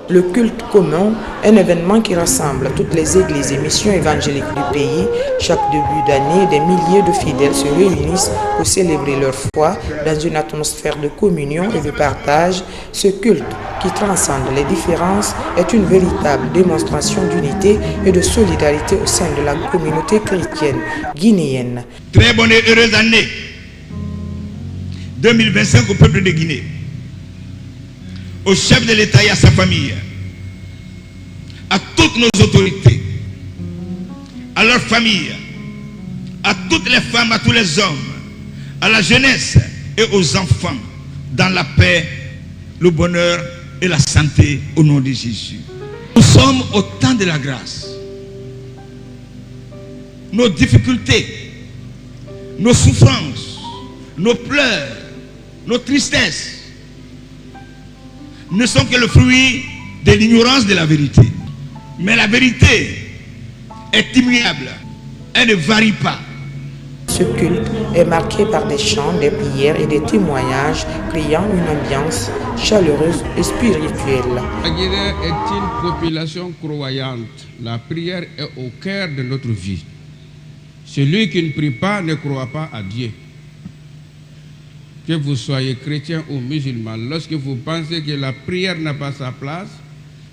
Le culte commun, un événement qui rassemble toutes les églises et missions évangéliques du pays. Chaque début d'année, des milliers de fidèles se réunissent pour célébrer leur foi dans une atmosphère de communion et de partage. Ce culte, qui transcende les différences, est une véritable démonstration d'unité et de solidarité au sein de la communauté chrétienne guinéenne. Très bonne et heureuse année 2025 au peuple de Guinée, au chef de l'État et à sa famille, à toutes nos autorités, à leurs familles, à toutes les femmes, à tous les hommes, à la jeunesse et aux enfants, dans la paix, le bonheur et la santé au nom de Jésus. Nous sommes au temps de la grâce. Nos difficultés, nos souffrances, nos pleurs, nos tristesses ne sont que le fruit de l'ignorance de la vérité. Mais la vérité est immuable, elle ne varie pas. Ce culte est marqué par des chants, des prières et des témoignages, créant une ambiance chaleureuse et spirituelle. La Guinée est une population croyante. La prière est au cœur de notre vie. Celui qui ne prie pas ne croit pas à Dieu. Que vous soyez chrétien ou musulman, lorsque vous pensez que la prière n'a pas sa place,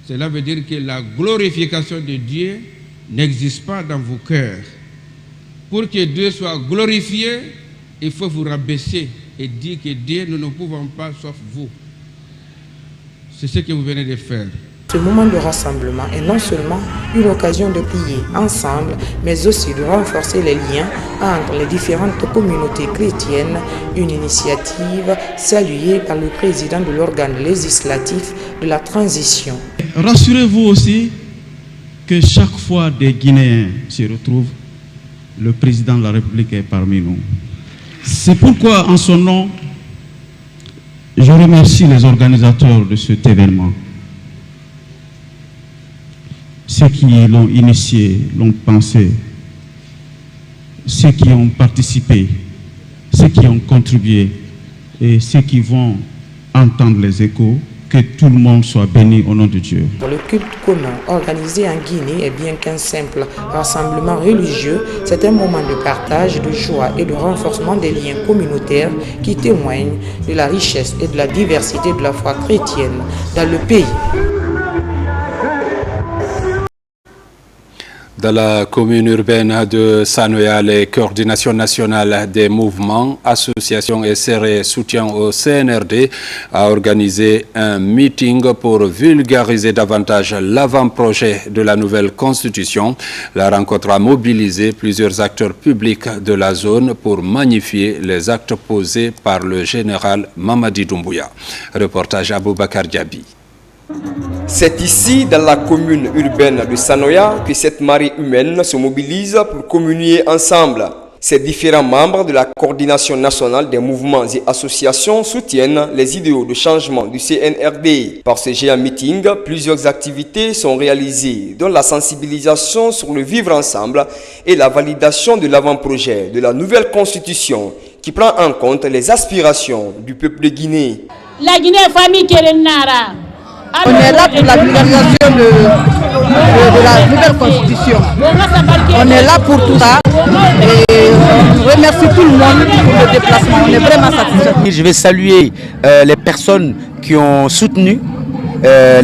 cela veut dire que la glorification de Dieu n'existe pas dans vos cœurs. Pour que Dieu soit glorifié, il faut vous rabaisser et dire que Dieu, nous ne pouvons pas sauf vous. C'est ce que vous venez de faire. Ce moment de rassemblement est non seulement une occasion de prier ensemble, mais aussi de renforcer les liens entre les différentes communautés chrétiennes, une initiative saluée par le président de l'organe législatif de la transition. Rassurez-vous aussi que chaque fois des Guinéens se retrouvent, le président de la République est parmi nous. C'est pourquoi, en son nom, je remercie les organisateurs de cet événement. Ceux qui l'ont initié, l'ont pensé, ceux qui ont participé, ceux qui ont contribué et ceux qui vont entendre les échos, que tout le monde soit béni au nom de Dieu. Le culte commun organisé en Guinée est bien qu'un simple rassemblement religieux, c'est un moment de partage, de joie et de renforcement des liens communautaires qui témoignent de la richesse et de la diversité de la foi chrétienne dans le pays. Dans la commune urbaine de Sanoya, les coordinations nationales des mouvements, associations et serrés soutien au CNRD a organisé un meeting pour vulgariser davantage l'avant-projet de la nouvelle constitution. La rencontre a mobilisé plusieurs acteurs publics de la zone pour magnifier les actes posés par le général Mamadi Doumbouya. Reportage Aboubakar Diaby. C'est ici, dans la commune urbaine de Sanoya, que cette marée humaine se mobilise pour communier ensemble. Ces différents membres de la coordination nationale des mouvements et associations soutiennent les idéaux de changement du CNRD. Par ce géant meeting, plusieurs activités sont réalisées, dont la sensibilisation sur le vivre ensemble et la validation de l'avant-projet de la nouvelle constitution qui prend en compte les aspirations du peuple de Guinée. La Guinée est famille Kerenara. On est là pour la vulgarisation de la nouvelle constitution. On est là pour tout ça et on remercie tout le monde pour le déplacement. On est vraiment satisfait. Je vais saluer les personnes qui ont soutenu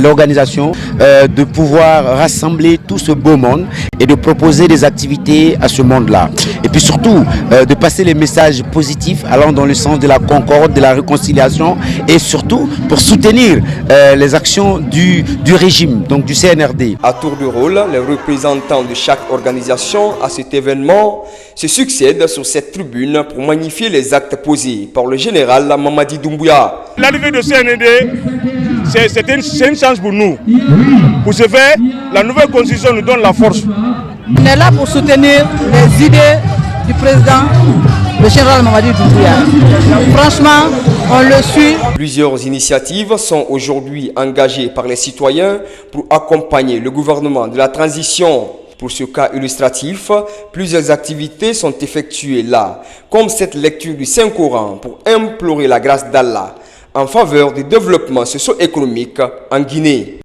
l'organisation, de pouvoir rassembler tout ce beau monde et de proposer des activités à ce monde-là. Et puis surtout, de passer les messages positifs allant dans le sens de la concorde, de la réconciliation et surtout pour soutenir les actions du régime, donc du CNRD. À tour de rôle, les représentants de chaque organisation à cet événement se succèdent sur cette tribune pour magnifier les actes posés par le général Mamadi Doumbouya. L'arrivée de CNRD, c'est une chance pour nous. Pour ce faire, la nouvelle constitution nous donne la force. On est là pour soutenir les idées du président, le général Mamadi Doumbouya. Franchement, on le suit. Plusieurs initiatives sont aujourd'hui engagées par les citoyens pour accompagner le gouvernement de la transition. Pour ce cas illustratif, plusieurs activités sont effectuées là, comme cette lecture du Saint-Coran pour implorer la grâce d'Allah en faveur du développement socio-économique en Guinée.